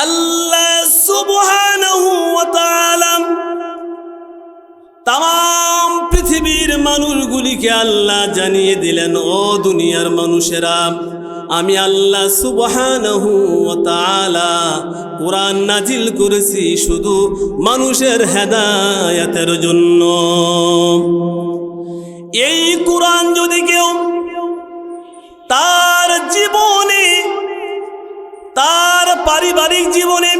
আল্লাহ সুবহানাহু ওয়া তাআলা তাম পৃথিবীর মানুষগুলিকে আল্লাহ জানিয়ে দিলেন, ও দুনিয়ার মানুষেরা, আমি আল্লাহ সুবহানাহু ওয়া তাআলা কোরআন নাজিল করেছি শুধু মানুষের হেদায়েতের জন্য। এই কোরআন যদি কেউ তার জীবনে, তার পারিবারিক জীবনে,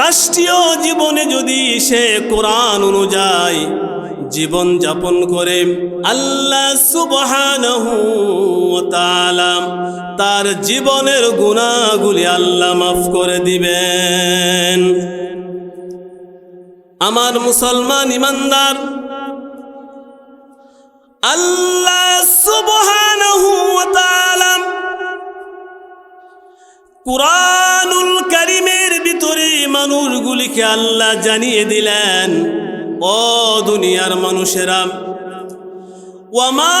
রাষ্ট্রীয় জীবনে যদি সে কোরআন অনুযায়ী জীবন যাপন করে, আল্লাহ সুবহানাহু ওয়া তাআলা তার জীবনের গুনাহগুলি আল্লাহ মাফ করে দিবেন। আমার মুসলমান ইমানদার, আল্লাহ সুবহানাহু ওয়া তাআলা কুরআনুল কারীমের ভিতরে মানুষগুলিকে আল্লাহ জানিয়ে দিলেন, ও দুনিয়ার মানুষেরা, ওয়ামা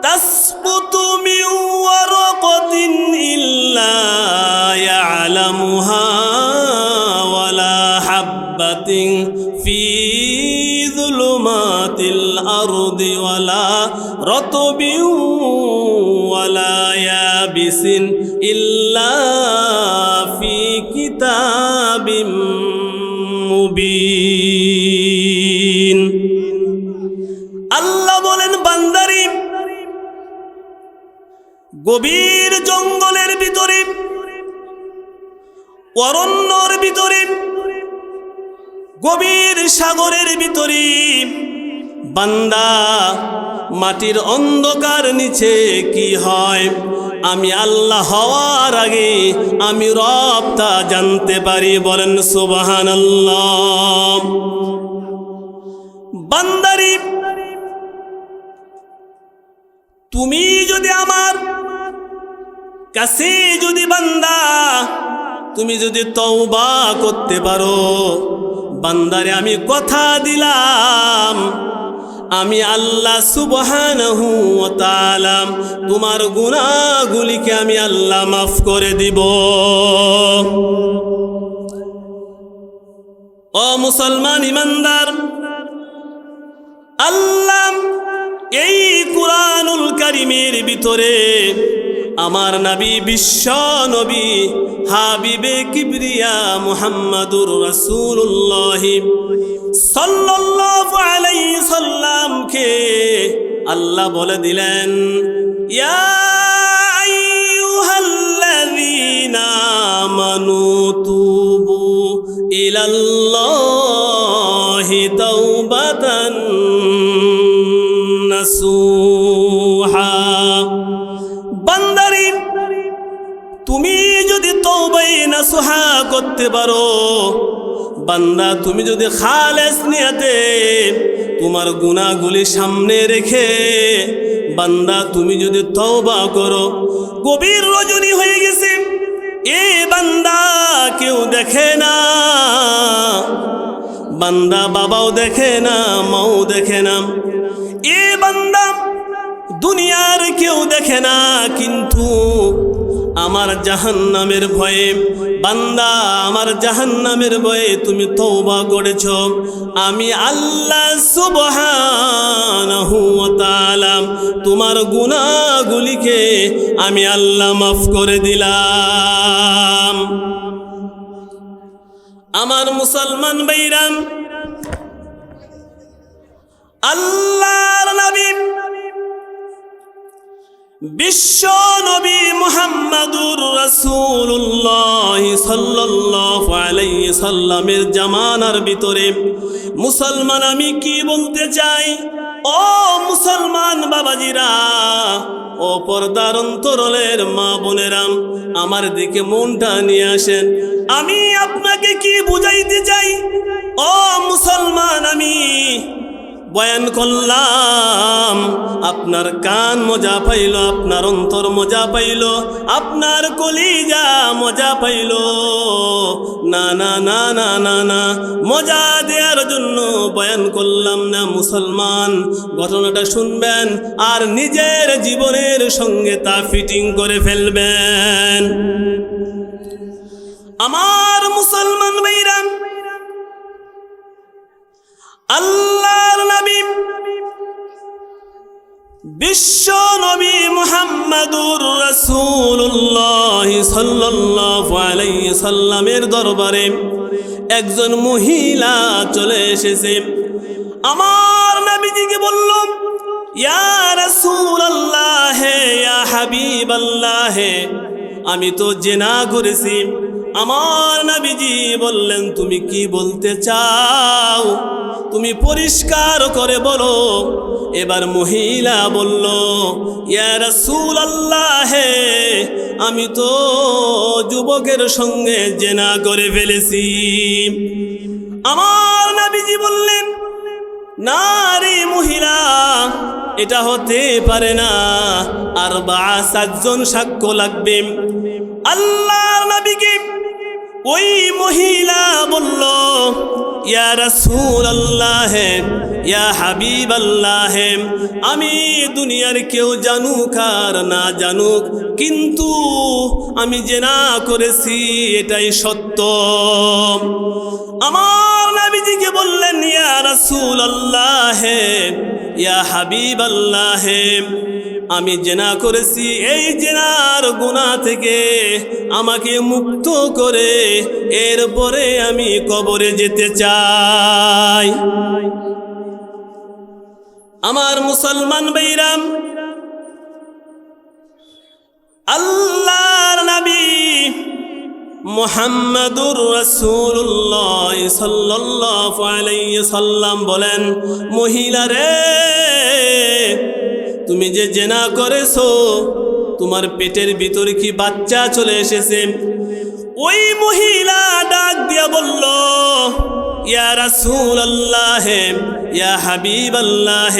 তাসকুতু মিন ওয়ারাকাতিন ইল্লা ইয়ালামুহা ওয়ালা হাববাতিন ফি যুলুমাতিল আরদি ওয়ালা রাতবিন ওয়ালা ইয়াবিসিন ইল্লা ফি কিতাবিম মুবিন। আল্লাহ বলেন, বান্দারি, গভীর জঙ্গলের ভিতরে, অরণ্যর ভিতরে, গভীর সাগরের ভিতরে, বান্দা মাটির অন্ধকার নিচে কি হয়, আমি আল্লাহ হওয়ার আগে আমি রব তা জানতে পারি। বলেন সুবহানাল্লাহ। বান্দারি, তুমি যদি আমার কাছে যদি বান্দা তুমি যদি তওবা করতে পারো, বান্দারে আমি কথা দিলাম, আমি আল্লাহ সুবহানাহু ওয়া তাআলা তোমার গুনাহগুলিকে আমি আল্লাহ মাফ করে দিব। ও মুসলমান ইমানদার, আল্লাহ এই কুরআনুল কারীমের ভিতরে আমার নবী, বিশ্ব নবী, হাবিবে কিবরিয়া মুহাম্মাদুর রাসূলুল্লাহ সাল্লাল্লাহু আলাইহি সাল্লামকে আল্লাহ বলে দিলেন, ইয়া আইয়ুহাল্লাযীনা আমানু তুবু ইলাল্লাহি তাওবাতান নাসুহা। বান্দারি, তুমি যদি তওবায়ে নাসুহা করতে পারো, বান্দা তুমি যদি খালেস নিয়তে তোমার গুনাহগুলি সামনে রেখে বান্দা তুমি যদি তওবা করো, গভীর রজনী হয়ে গেছে, এ বান্দা কেউ দেখে না, বান্দা বাবাও দেখে না, মাও দেখে না, এ বান্দা দুনিয়ার কেউ দেখে না, কিন্তু আমার জাহান্নামের ভয়ে, বান্দা আমার জাহান্নামের ভয়ে তুমি তওবা করেছ, আমি আল্লাহ সুবহানাহু ওয়া তাআলা তোমার গুনাহগুলিকে আমি আল্লাহ মাফ করে দিলাম। আমার মুসলমান ভাইরা, আল্লাহর নবী বিশ্ব নবী মুহাম্মাদুর রাসূলুল্লাহ সাল্লাল্লাহু আলাইহি সাল্লামের জামানার ভিতরে মুসলমান আমি কি বলতে চাই, ও মুসলমান বাবাজিরা, ও পর্দার অন্তরালের মা বোনেরা, আমার দিকে মনটা নিয়ে আসেন। আমি আপনাকে কি বুঝাইতে চাই, ও মুসলমান, আমি বয়ান করলাম, আপনার কান মজা পাইল, আপনার অন্তর মজা পাইল, আপনার কলিজা মজা পাইল, না না না না না না, মজা দেওয়ার জন্য বয়ান করলাম না। মুসলমান, ঘটনাটা শুনবেন আর নিজের জীবনের সঙ্গে তা ফিটিং করে ফেলবেন। আমার মুসলমান ভাইরা, আল্লাহর নবী বিশ্ব নবী মুহাম্মাদুর রাসূলুল্লাহ সাল্লাল্লাহু আলাইহি সাল্লামের দরবারে একজন মহিলা চলে এসেছে। আমার নবীজিকে বলল, ইয়া রাসূলুল্লাহ, ইয়া হাবিবাল্লাহ, আমি তো জিনা করেছি। আমার নবীজি বললেন, তুমি কি বলতে চাও? তুমি পরিষ্কার করে বলো। এবার মহিলা বলল, ইয়া রাসূলুল্লাহ, আমি তো যুবকের সঙ্গে জিনা করে ফেলেছি। আমার নবীজি বললেন, না রে মহিলা, এটা হতে পারে না, আর 7জন সাক্ষ্য লাগবে। আল্লাহর নবীকে ওই মহিলা বলল, ইয়া রাসূলুল্লাহ, ইয়া হাবিবাল্লাহ, আমি দুনিয়ার কেউ জানুক আর না জানুক, কিন্তু আমি জিনা করেছি, এটাই সত্য। আমার নবীজিকে বললেন, ইয়া রাসূলুল্লাহ, ইয়া হাবিবাল্লাহ, আমি জিনা করেছি, এই জিনার গুনাহ থেকে আমাকে মুক্ত করে এরপরে আমি কবরে যেতে চাই। আমার মুসলমান ভাইরা, আল্লাহর নবী মুহাম্মাদুর রাসূলুল্লাহ সাল্লাল্লাহু আলাইহি সাল্লাম বলেন, মহিলা রে, তুমি যে জিনা করেছো, তোমার পেটের ভিতরে কি বাচ্চা চলে এসেছে? ওই মহিলা ডাক দিয়া বলল, ইয়া রাসূলুল্লাহ, ইয়া হাবিবাল্লাহ,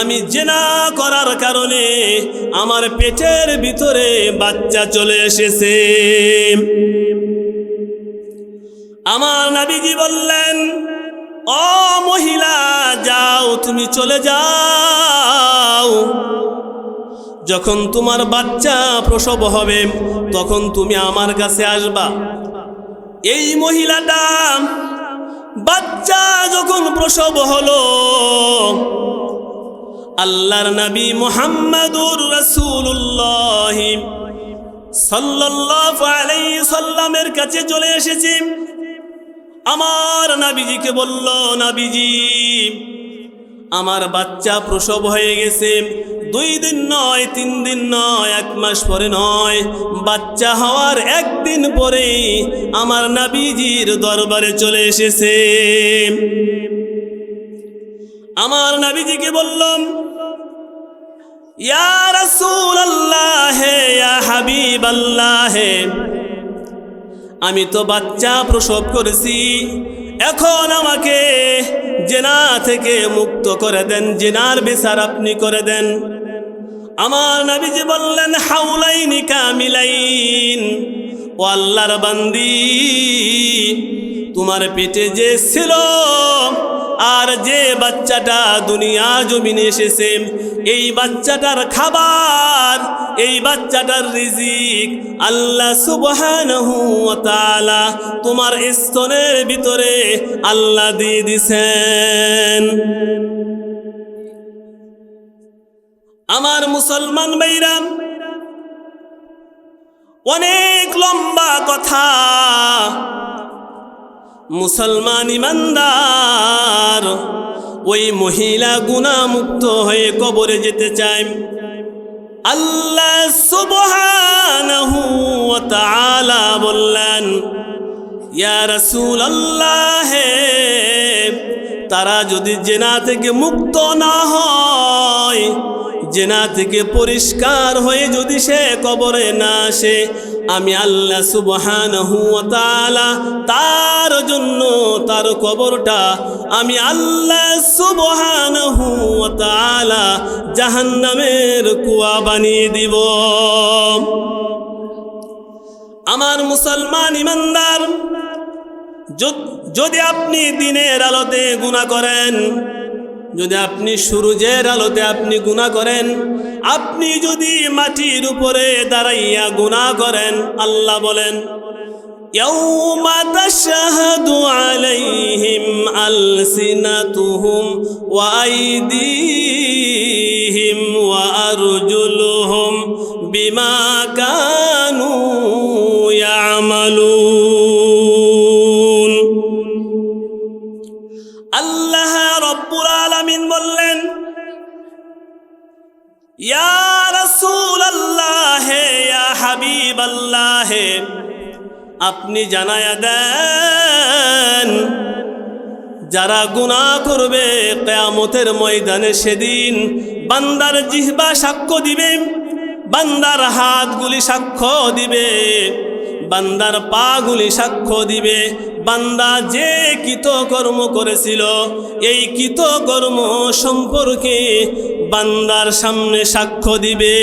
আমি জিনা করার কারণে আমার পেটের ভিতরে বাচ্চা চলে এসেছে। আমার নবীজি বললেন, ও মহিলা, যাও, তুমি চলে যাও। যখন তোমার বাচ্চা প্রসব হবে তখন তুমি আমার কাছে আসবা। এই মহিলাটা বাচ্চা যখন প্রসব হলো, আল্লাহর নবী মুহাম্মাদুর রাসূলুল্লাহ সাল্লাল্লাহু আলাইহি সাল্লামের কাছে চলে এসেছে। আমার নবীজিকে বলল, নবীজি, আমার বাচ্চা প্রসব হয়ে গেছে। 2 দিন নয়, 3 দিন নয়, 1 মাস পরে নয়, বাচ্চা হওয়ার 1 দিন পরেই আমার নবীজির দরবারে চলে এসেছে। আমার নবীজিকে বললাম, ইয়া রাসূলুল্লাহ, ইয়া হাবিবাল্লাহ, আমি তো বাচ্চা প্রসব করেছি, এখন আমাকে জিনা থেকে মুক্ত করে দেন, জিনার বিচার আপনি করে দেন। আমার নবীজি বললেন, হাউলাইনি কামিলাইন, ও আল্লাহর বান্দি, তোমার পেটে যে ছিল আর যে বাচ্চাটা দুনিয়া জমিনে এসেছে, এই বাচ্চাটার খাবার, এই বাচ্চাটার রিজিক আল্লাহ সুবহানাহু ওয়া তাআলা তোমার স্তনের ভিতরে আল্লাহ দিয়ে দিছেন। আমার মুসলমান ভাইরা, অনেক লম্বা কথা। মুসলমান ইমানদার ওই মহিলা গুনাহমুক্ত হয়ে কবরে যেতে চায়। আল্লাহ সুবহানাহু ওয়া তাআলা বললেন, ইয়া রাসূলুল্লাহ, তারা যদি জিনা থেকে মুক্ত না হয়, জিনা থেকে পরিষ্কার হয়ে যদি সে কবরে না আসে, আমি আল্লাহ সুবহানাহু ওয়া তাআলা তার জন্য তার কবরটা আমি আল্লাহ সুবহানাহু ওয়া তাআলা জাহান্নামের কুয়া বানিয়ে দিব। আমার মুসলমান ইমানদার, যদি আপনি দিনের আলোতে গুনাহ করেন, যদি আপনি সূর্যের আলোতে আপনি গুনাহ করেন, আপনি যদি মাটির উপরে দাঁড়াইয়া গুনাহ করেন, আল্লাহ বলেন, ইয়াউমা তাশহাদু আলাইহিম আলসিনাতুহুম ওয়া আইদিহিম ওয়া আরজুলুহুম বিমা কানু ইয়ামালুন। আল্লাহ রাব্বুল আলামিন বললেন, ইয়া রাসূলাল্লাহ, ইয়া হাবিবাল্লাহ, আপনি জানায়া দেন যারা গুনাহ করবে কিয়ামতের ময়দানে সেদিন বান্দার জিহ্বা সাক্ষ্য দিবে, বান্দার হাতগুলি সাক্ষ্য দিবে, বান্দার পাগুলি সাক্ষ্য দিবে, বান্দা যে কৃতকর্ম করেছিল এই কৃতকর্ম সম্পর্কে বান্দার সামনে সাক্ষ্য দিবে।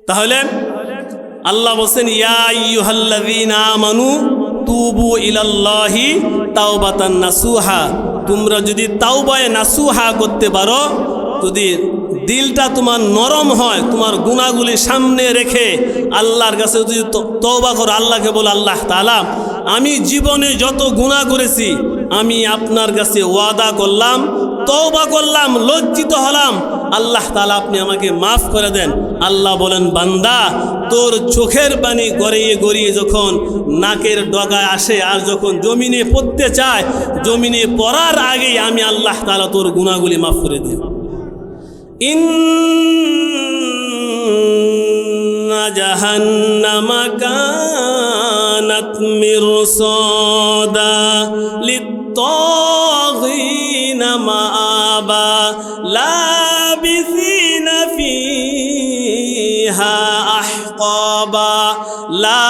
তাহলে আল্লাহ বলেন, ইয়া আইয়ুহাল্লাযীনা আমানু তুবু ইলাল্লাহি তাওবাতান নাসুহা, তোমরা যদি তাওবায়ে নাসুহা করতে পারো, যদি দিলটা তোমার নরম হয়, তোমার গুনাহগুলি সামনে রেখে আল্লাহর কাছে যদি তওবা করো, আল্লাহকে বলো, আল্লাহ তাআলা আমি জীবনে যত গুনাহ করেছি আমি আপনার কাছে ওয়াদা করলাম, তওবা করলাম, লজ্জিত হলাম, আল্লাহ তাআলা আপনি আমাকে মাফ করে দেন। আল্লাহ বলেন, বান্দা তোর চোখের পানি গড়িয়ে গড়িয়ে যখন নাকের ডগায় আসে আর যখন জমিনে পড়তে চায়, জমিনে পড়ার আগেই আমি আল্লাহ তাআলা তোর গুনাহগুলি মাফ করে দিই। ইন্না জাহান্নামা কানাত মিরসাদা লিত্তাগিনা মাআবা লাবিসিনা ফিহা আহকাবা লা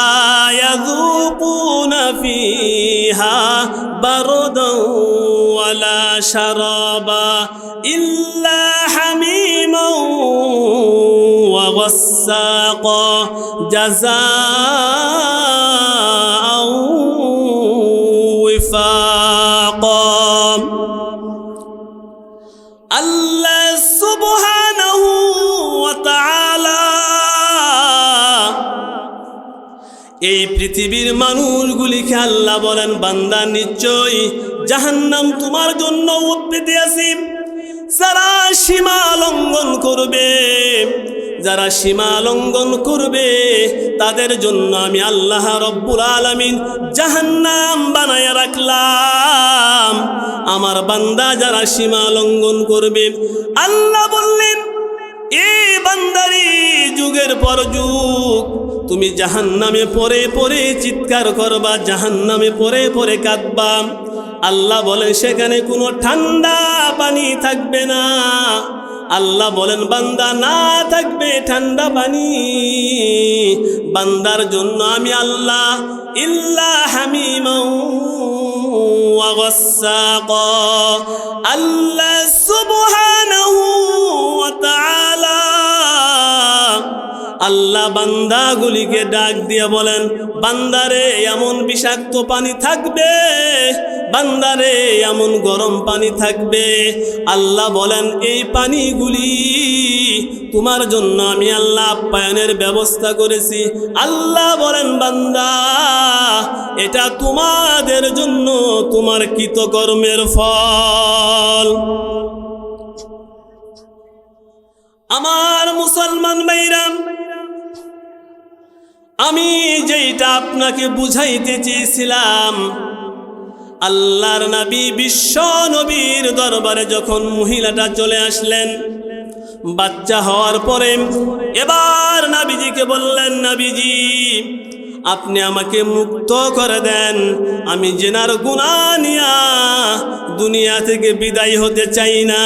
ইয়াযুকুনা ফিহা বারদান ওয়ালা শারাবা ইল্লা হামিমান ওয়া গাসসাকা জাযাআন ওয়িফাকা। আল্লাহ সুবহানাহু ওয়া তাআলা এই পৃথিবীর মানুষগুলিকে আল্লাহ বলেন, বান্দা নিশ্চয়ই জাহান্নাম তোমার জন্য উৎপেতে আছে। যারা সীমা লঙ্ঘন করবে, যারা সীমা লঙ্ঘন করবে তাদের জন্য আমি আল্লাহ রব্বুল আলামিন জাহান্নাম বানায়া রাখলাম। আমার বান্দা যারা সীমা লঙ্ঘন করবে, আল্লাহ বললেন, এই বান্দারি যুগের পর যুগ তুমি জাহান্নামে পড়ে পড়ে চিৎকার করবা, জাহান্নামে পড়ে পড়ে কাঁদবা। আল্লাহ বলেন, সেখানে কোনো ঠান্ডা পানি থাকবে না। আল্লাহ বলেন, বান্দা না থাকবে ঠান্ডা পানি, বান্দার জন্য আমি আল্লাহ ইল্লা হামিমান ওয়া গাসসাকা। আল্লাহ সুবহানাহু ওয়া তাআলা আল্লাহ বান্দাগুলিকে ডাক দিয়ে বলেন, বান্দারে এমন বিষাক্ত পানি থাকবে, বান্দারে এমন গরম পানি থাকবে। আল্লাহ বলেন, এই পানিগুলি তোমার জন্য আমি আল্লাহ আপ্যায়নের ব্যবস্থা করেছি। আল্লাহ বলেন, বান্দা এটা তোমাদের জন্য তোমার কৃতকর্মের ফল। আমার মুসলমান ভাইরা, আমি যেটা আপনাকে বুঝাইতে চেয়েছিলাম, আল্লাহর নবী বিশ্ব নবীর দরবারে যখন মহিলাটা চলে আসলেন বাচ্চা হওয়ার পরে, এবার নবীজিকে বললেন, নবীজি আপনি আমাকে মুক্ত করে দেন, আমি জিনার গুনাহ নিয়া দুনিয়া থেকে বিদায় হতে চাই না।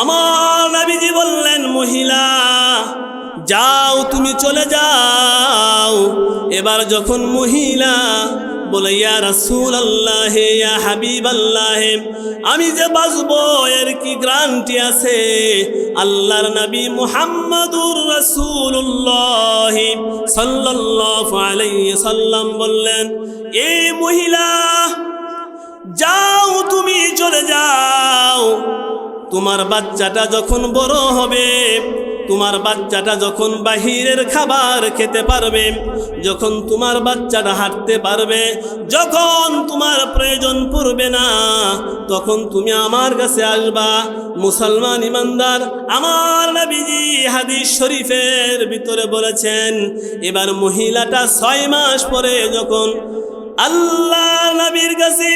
আমার নবীজি বললেন, মহিলা যাও, তুমি চলে যাও। এবার যখন মহিলা বলে, ইয়া রাসূলুল্লাহ, ইয়া হাবিবাল্লাহ, আমি যে বাঁচবো এর কি গ্যারান্টি আছে? আল্লাহর নবী মুহাম্মদুর রাসূলুল্লাহ সাল্লাল্লাহু আলাইহি সাল্লাম বললেন, এই মহিলা যাও, তুমি চলে যাও। তোমার বাচ্চাটা যখন বড় হবে তোমার বাচ্চাটা যখন বাহিরের খাবার খেতে পারবে, যখন তোমার বাচ্চাটা হাঁটতে পারবে, যখন তোমার প্রয়োজন পড়বে না, তখন তুমি আমার কাছে আসবা। মুসলমান ইমানদার, আমার নবীজি হাদিস শরীফের ভিতরে বলেছেন, এবার মহিলাটা 6 মাস পরে যখন আল্লাহ নবীর কাছে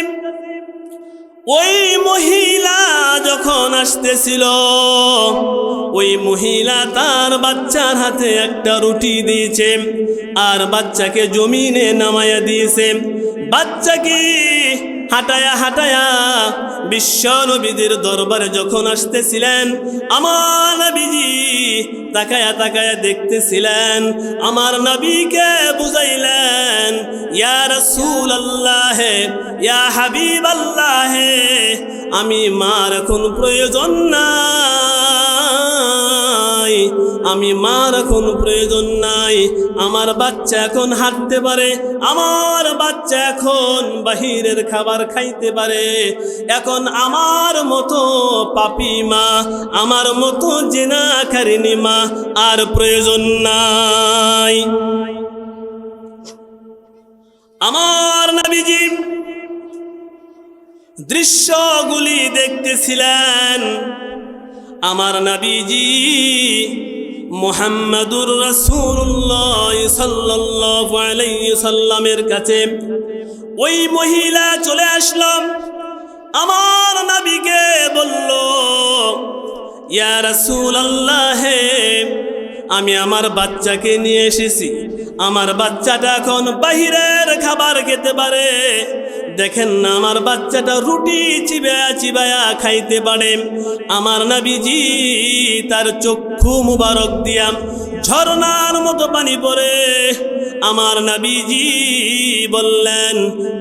ওই মহিলা যখন আসতেছিল, ওই মহিলা তার বাচ্চার হাতে একটা রুটি দিয়েছে আর বাচ্চাকে জমিনে নামায়া দিয়েছে। বাচ্চাকে হাঁটায়া হাঁটায়া বিশ্ব নবীদের দরবারে যখন আসতেছিলেন, আমার নবীজি তাকায়া তাকায়া দেখতেছিলেন। আমার নবীকে বুঝাইলেন, ইয়া রাসূলুল্লাহ, ইয়া হাবিবাল্লাহ, আমি মার এখন প্রয়োজন নাই, আমি মার এখন প্রয়োজন নাই। আমার বাচ্চা এখন হাঁটতে পারে, আমার বাচ্চা এখন বাহিরের খাবার খাইতে পারে। এখন আমার মতো পাপী মা, আমার মতো জিনাকারিনী মা আর প্রয়োজন নাই। আমার নবীজি দৃশ্যগুলি দেখতেছিলেন। আমার নবীজি মুহাম্মাদুর রাসূলুল্লাহ সাল্লাল্লাহু আলাইহি সাল্লামের কাছে ওই মহিলা চলে আসলো। আমার নবীকে বলল, ইয়া রাসূলুল্লাহ, আমি আমার বাচ্চাকে নিয়ে এসেছি, আমার বাচ্চাটা এখন বাহিরের খাবার খেতে পারে। দেখেন না, আমার বাচ্চাটা রুটি চিবায়া চিবায়া খাইতে পারে। আমার নবীজি তার চক্ষু মুবারক দিয়া ঝর্ণার মতো পানি পড়ে। আমার নবীজি বললেন,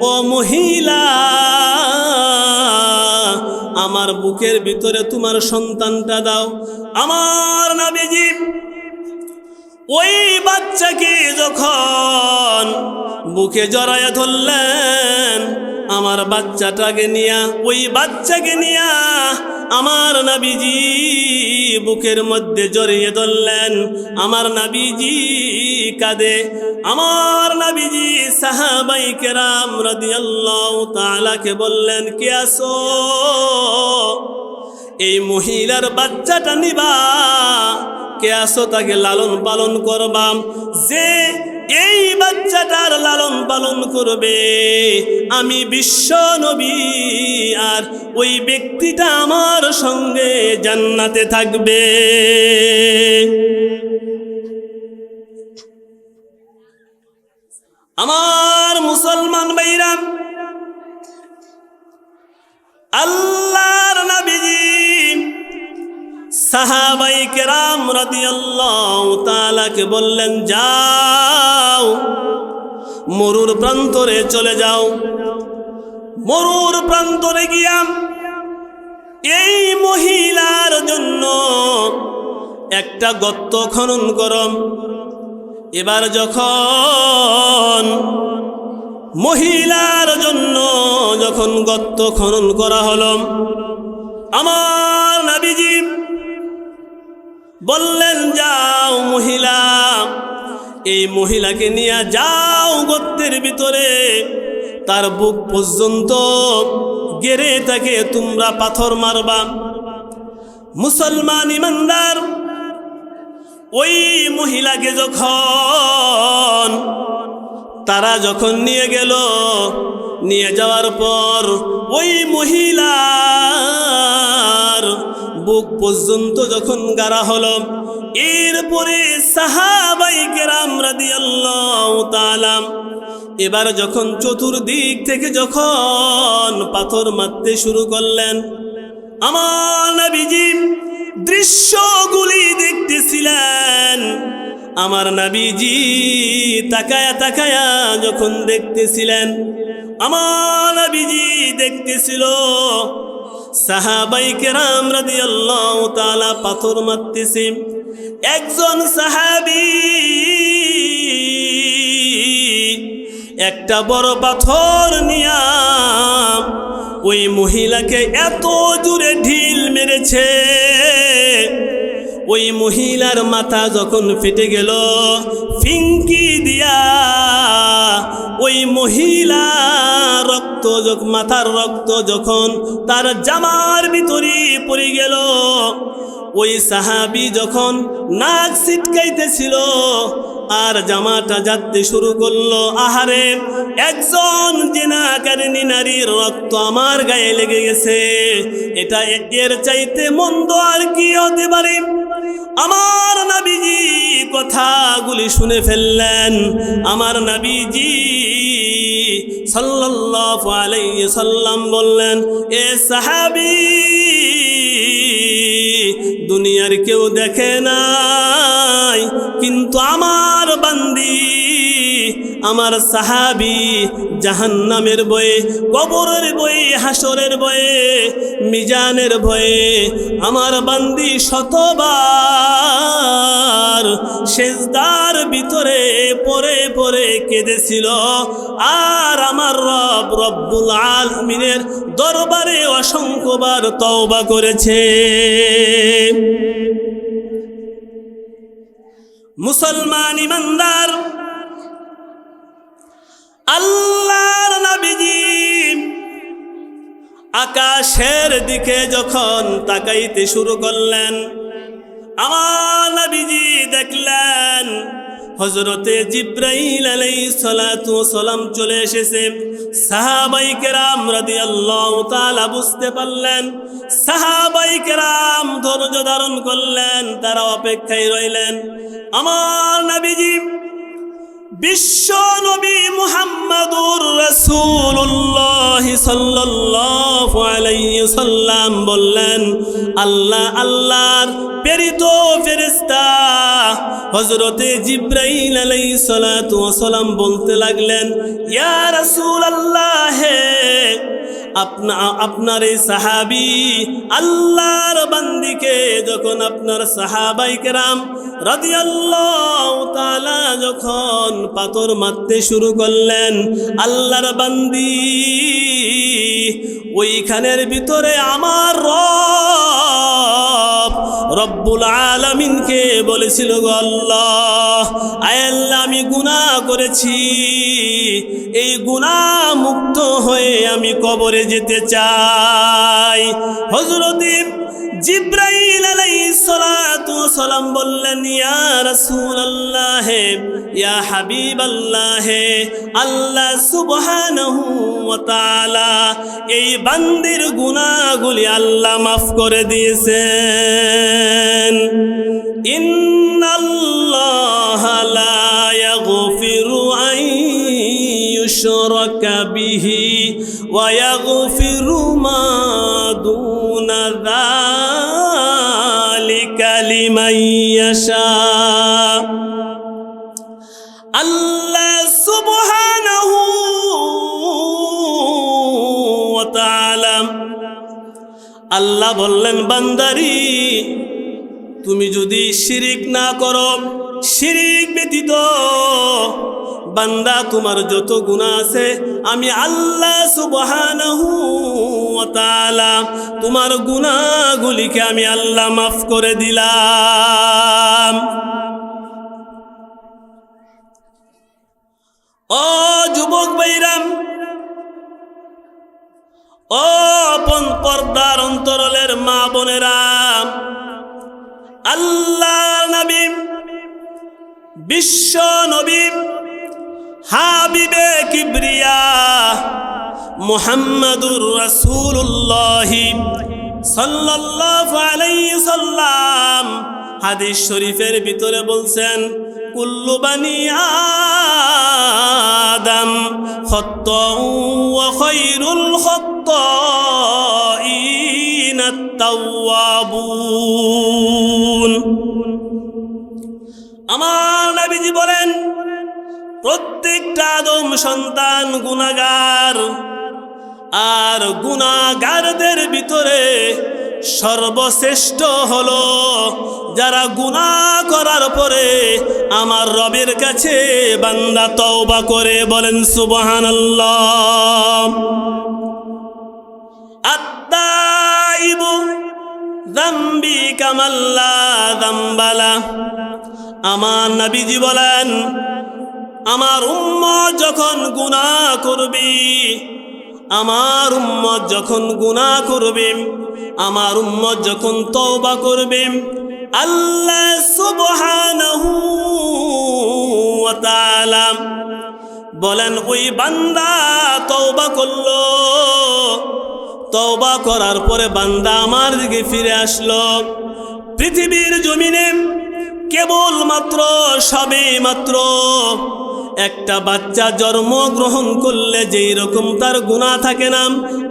ও মহিলা, আমার বুকের ভিতরে তোমার সন্তানটা দাও। আমার নবীজি ওই বাচ্চাকে যখন বুকে জড়ায়া ধরলেন, আমার বাচ্চাটাকে নিয়া, ওই বাচ্চাকে নিয়া আমার নবীজি বুকের মধ্যে জড়িয়ে ধরলেন। আমার নবীজি কাঁদে। আমার নবীজি সাহাবাই কেরাম রাদিয়াল্লাহু তাআলাকে বললেন, কে আসো, এই মহিলার বাচ্চাটা নিবা, কে আসো, তাকে লালন পালন করবাম। যে এই বাচ্চাটার লালন পালন করবে, আমি বিশ্ব নবী আর ওই ব্যক্তিটা আমার সঙ্গে জান্নাতে থাকবে। আমার মুসলমান ভাইরা, আল্লাহর নবীজি সাহাবাই কেরাম রাদিয়াল্লাহু তাআলাকে বললেন, যাও মরুর প্রান্তরে চলে যাও। মরুর প্রান্তরে গিয়া এই মহিলার জন্য একটা গর্ত খনন করম। এবার যখন মহিলার জন্য যখন গর্ত খনন করা হলো, আমার নবীজি বললেন, যাও মহিলা, এই মহিলাকে নিয়ে যাও গর্তের ভিতরে, তার বুক পর্যন্ত গেড়ে তাকে তোমরা পাথর মারবা। মুসলমান ইমানদার, ওই মহিলাকে যখন তারা যখন নিয়ে গেল, নিয়ে যাওয়ার পর ওই মহিলার বুক পর্যন্ত যখন গাড়া হলো, এরপরে সাহাবাই কেরাম রাদিয়াল্লাহু তাআলা এবার যখন চতুর্দিক থেকে যখন পাথর মারতে শুরু করলেন, আমার নবীজি দৃশ্যগুলি দেখতেছিলেন। আমার নবীজি তাকায়া তাকায়া যখন দেখতেছিলেন, আমার নবীজি দেখতেছিল সাহাবাই কেরাম রাদিয়াল্লাহু তাআলা পাথর মারতেছে। একজন সাহাবী একটা বড় পাথর নিয়া ওই মহিলাকে এত জোরে ঢিল মেরেছে, ওই মহিলার মাথা যখন ফেটে গেল, ফিঙ্কি দিয়া ওই মহিলা মাথার রক্ত যখন তার জামার ভিতরে পড়ে গেল, ওই সাহাবী যখন নাক ছিটকাইতেছিল আর জামাটা যাতে শুরু করলো, আহারে একজন জিনাকারিনী নারীর রক্ত আমার গায়ে লেগে গেছে, এটা এর চাইতে মন্দ আর কি হতে পারে। আমার নবীজি কথাগুলি শুনে ফেললেন। আমার নবীজি সাল্লাল্লাহু আলাইহি সাল্লাম বললেন, এ সাহাবী, দুনিয়ার কেউ দেখে নাই, কিন্তু আমার বান্দি, আমার সাহাবী জাহান্নামের ভয়ে, কবরের ভয়ে, হাসরের ভয়ে, মিজানের ভয়ে আমার বান্দি শতবার সেজদার ভিতরে পড়ে পড়ে কেঁদেছিল, আর আমার রব রব্বুল আলামিনের দরবারে অসংখ্যবার তওবা করেছে। মুসলমান ইমানদার, আল্লাহর নবীজি আকাশের দিকে যখন তাকাইতে শুরু করলেন, আমার নবীজি দেখলেন হযরতে জিবরাইল আলাইহিস সালাতু ওয়াস সালাম চলে এসেছে। সাহাবায়ে কেরাম রাদিয়াল্লাহু তাআলা বুঝতে পারলেন, সাহাবায়ে কেরাম ধৈর্য ধারণ করলেন, তারা অপেক্ষায় রইলেন। আমার নবীজি বিশ্ব নবী মুহাম্মদুর রাসূলুল্লাহ সাল্লাল্লাহু আলাইহি সাল্লাম বললেন, আল্লাহর প্রেরিত ফেরেশতা হযরতে জিবরাইল আলাইহিস সালাতু ওয়াস সালাম বলতে লাগলেন, ইয়া রাসূলুল্লাহ, আপনার এই সাহাবী আল্লাহর বান্দিকে যখন আপনার সাহাবায়ে কেরাম রাদিয়াল্লাহু তাআলা যখন পাথর মারতে শুরু করলেন, আল্লাহর বান্দি ওইখানের ভিতরে আমার রব্বুল আলামিনকে বলেছিল, গো আল্লাহ, আয় আল্লাহ, আমি গুনাহ করেছি, এই গুনাহ মুক্ত হয়ে আমি কবরে যেতে চাই। হযরত জিবরাইল আলাইহিস সালাতু ওয়াস সালাম বললেন, ইয়া রাসূলুল্লাহ, ইয়া হাবিবাল্লাহ, আল্লাহ সুবহানাহু ওয়া তাআলা এই বান্দির গুনাহগুলি আল্লাহ মাফ করে দিয়েছেন। ইন্নাল্লাহা লা ইয়াগফিরু আন ইউশরাকা বিহি ওয়া ইয়াগফিরু মা দুনা যালিকা লিমান ইয়াশা। আল্লাহ সুবহানাহু ওয়া তাআলা আল্লাহ বললেন, বান্দারি, তুমি যদি শিরিক না করো, শিরিক ব্যতীত বান্দা তোমার যত গুনাহ আছে আমি আল্লাহ সুবহানাহু ওয়া তাআলা তোমার গুনাহগুলিকে আমি আল্লাহ মাফ করে দিলাম। ও যুবক ভাইরাম, ও পর্দার অন্তরালের মা বোনেরা, আল্লাহ নবী, বিশ্ব নবী, হাবিবে কিবরিয়া মুহাম্মাদুর রাসূলুল্লাহ সাল্লাল্লাহু আলাইহি সাল্লাম হাদিস শরীফের ভিতরে বলছেন, কুল্লু বানি আদম খাত্তাউ ওয়া খায়রুল খাত্তাইন আত-তাওয়াবুন। আমার নবীজি বলেন, প্রত্যেকটা আদম সন্তান গুনাহগার, আর গুনাহগারদের ভিতরে সর্বশ্রেষ্ঠ হলো যারা গুনাহ করার পরে আমার রবের কাছে বান্দা তওবা করে। বলেন সুবহানাল্লাহ। আত-তাইবু যামবি কামাল্লা যামবালা। আমার নবীজি বলেন, আমার উম্মত যখন গুনাহ করবে, আমার উম্মত যখন গুনাহ করবে, আমার উম্মত যখন তওবা করবে, আল্লাহ সুবহানাহু ওয়া তাআলা বলেন ওই বান্দা তওবা করলো, তওবা করার পরে বান্দা আমার দিকে ফিরে আসলো। পৃথিবীর জমিনে কেবলমাত্র সবে মাত্র একটা বাচ্চা জন্মগ্রহণ করলে যেই রকম তার গুনাহ থাকে না,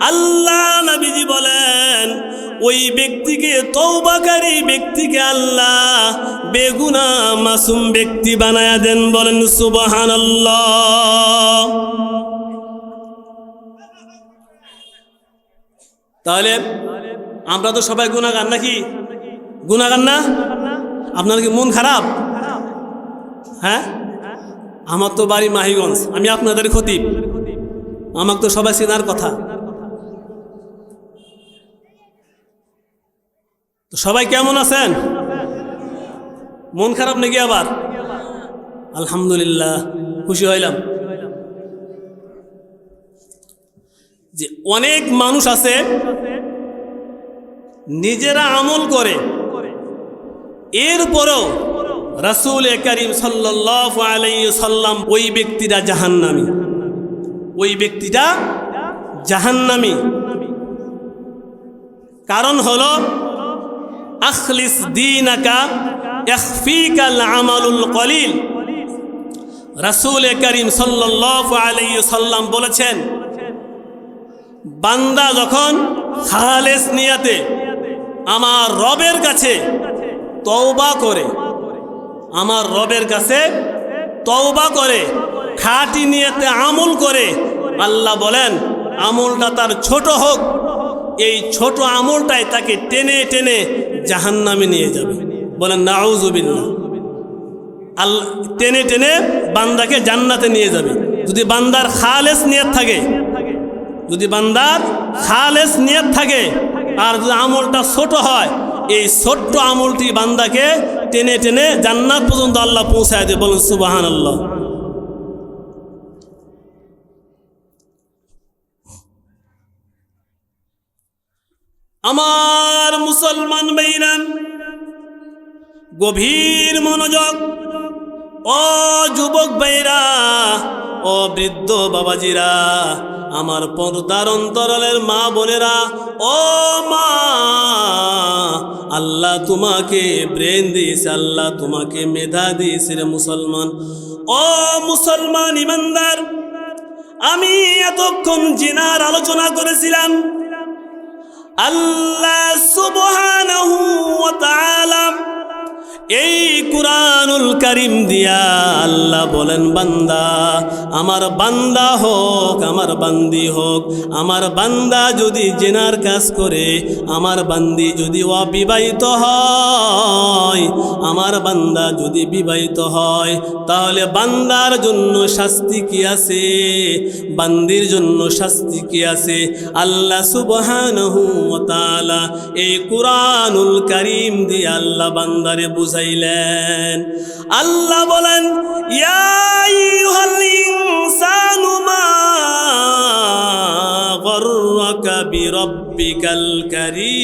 আল্লাহ নবীজি বলেন ওই ব্যক্তিকে, তওবাকারী ব্যক্তিকে আল্লাহ বেগুনাহ মাসুম ব্যক্তি বানায়া দেন। বলেন সুবহানাল্লাহ। তাহলে আমরা তো সবাই গুনাহগার নাকি? গুনাহগার না? আপনার কি মন খারাপ? হ্যাঁ, আমার তো বাড়ি মাহিগঞ্জ, আমি আপনাদের খতিব, আমাকে তো সবাই চেনার কথা। তো সবাই কেমন আছেন? মন খারাপ নাকি আবার? আলহামদুলিল্লাহ, খুশি হইলাম যে অনেক মানুষ আছে নিজেরা আমল করে, এরপরেও রাসূল কারীম সাল্লাল্লাহু আলাইহি সাল্লাম ওই ব্যক্তিটা জাহান্নামী, ওই ব্যক্তিটা জাহান্নামী। কারণ হলো আখলিস দীনাকা ইয়াখফিকাল আমালুল কলিল। রাসূল কারীম সাল্লাল্লাহু আলাইহি সাল্লাম বলেছেন, বান্দা যখন খালেস নিয়াতে আমার রবের কাছে তওবা করে, আমার রবের কাছে তওবা করে, খাঁটি নিয়তে আমল করে, আল্লাহ বলেন আমলটা তার ছোট হোক, এই ছোট আমলটাই তাকে টেনে টেনে জাহান্নামে নিয়ে যাবে। বলেন নাউযুবিল্লাহ। আল্লাহ টেনে টেনে বান্দাকে জান্নাতে নিয়ে যাবে যদি বান্দার খালেস নিয়ত থাকে, যদি বান্দার খালেস নিয়ত থাকে। আর যদি আমলটা ছোট হয়, এই ছোট্ট আমলটি বান্দাকে টেনে টেনে জান্নাত পর্যন্ত আল্লাহ পৌঁছায় দেবে। বলুন সুবহানাল্লাহ। আমার মুসলমান ভাইরা, গভীর মনোযোগ। ও যুবক ভাইরা, ও বৃদ্ধ বাবাজিরা, আমার পর্দার অন্তরালের মা বোনেরা, ও মা, আল্লাহ তোমাকে ব্রেন দিয়েছে, আল্লাহ তোমাকে মেধা দিয়েছে রে মুসলমান। ও মুসলমান ইমানদার, আমি এতক্ষণ জিনার আলোচনা করেছিলাম। আল্লাহ সুবহানাহু ওয়া তাআলা এই কুরআনুল কারীম দিয়া আল্লাহ বলেন, বান্দা, আমার বান্দা হোক, আমার বান্দি হোক, আমার বান্দা যদি জিনার কাজ করে, আমার বান্দি যদি অবিবাহিত হয়, আমার বান্দা যদি বিবাহিত হয়, তাহলে বান্দার জন্য শাস্তি কি আছে, বান্দির জন্য শাস্তি কি আছে? আল্লাহ সুবহানাহু ওয়া তাআলা এই কুরআনুল কারীম দিয়ে আল্লাহ বান্দারে বুঝাইলেন। আল্লাহ বলেন, ইয়া আইয়ুহাল ইনসানু মা গররাকা বিরাব্বিকাল কারীম।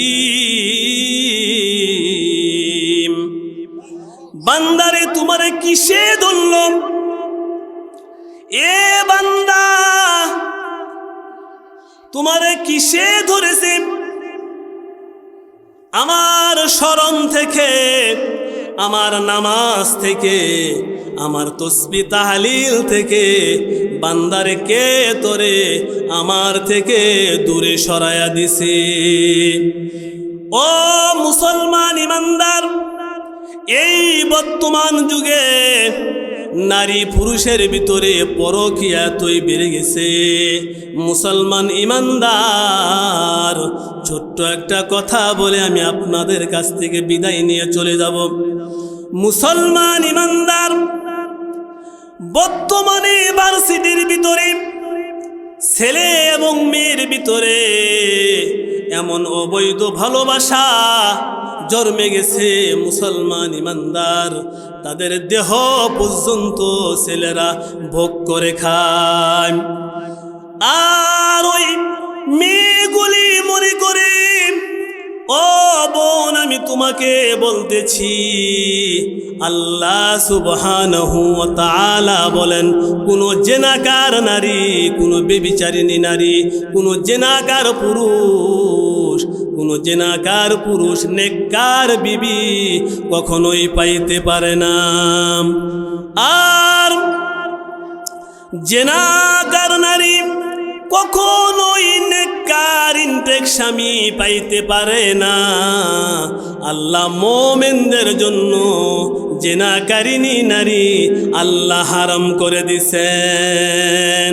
বান্দারে তোমারে কিসে ধরল? এ বান্দা, তোমারে কিসে ধরেছে? আমার শরণ থেকে, আমার নামাজ থেকে, আমার তসবিহ তাহলিল থেকে বান্দারে কে তোরে আমার থেকে দূরে সরায়া দিছে? ও মুসলমান ইমানদার, এই বর্তমান যুগে নারী পুরুষের ভিতরে পরকীয়া এতই বেড়ে গেছে। মুসলমান ইমানদার, ছোট্ট একটা কথা বলে আমি আপনাদের কাছ থেকে বিদায় নিয়ে চলে যাব। মুসলমান ইমানদার, বর্তমানে ভার্সিটির ভিতরে ছেলে এবং মেয়ের ভিতরে এমন অবৈধ ভালোবাসা জন্মে গেছে মুসলমান ইমানদার, তাদের দেহ পর্যন্ত ছেলেরা ভোগ করে খায়। আর ওই মেয়েগুলি মনে করে, ও বোন আমি তোমাকে বলতেছি, আল্লাহ সুবহানাহু ওয়া তাআলা বলেন, কোন জেনাকার নারী, কোন ব্যভিচারিণী নারী, কোন জেনাকার পুরুষ, কোন জেনাকার পুরুষ নেককার বিবি কখনোই পাইতে পারে না। আর জেনাকার নারী কখনোই নেককার ইন্টেক স্বামী পাইতে পারে না। আল্লাহ মোমেনদের জন্য জেনাকারিনী নারী আল্লাহ হারাম করে দিছেন।